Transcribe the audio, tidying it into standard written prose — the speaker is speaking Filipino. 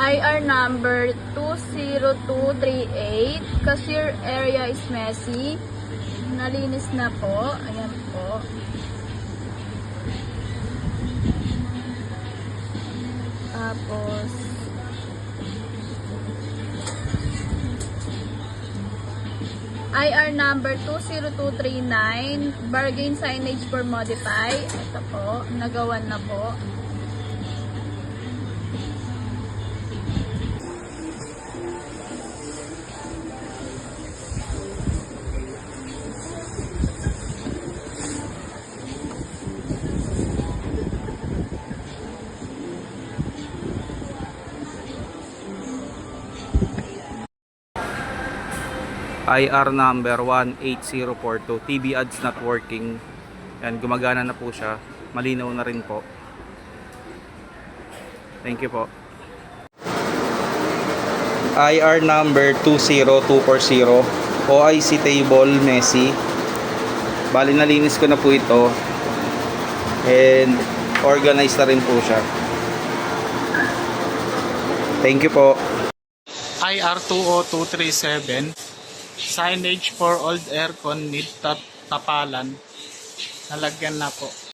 IR number 20238. Cashier area is messy. Nalinis na po. Ayan po. Tapos IR number 20239, bargain signage for modify. Ito po, nagawan na po. IR number 18042, TV ads not working. Yan, gumagana na po siya. Malinaw na rin po. Thank you po. IR number 20240, OIC table messy. Bali nalinis ko na po ito. And organized na rin po siya. Thank you po. IR 20237, signage for old aircon need tapalan. Nalagyan na po.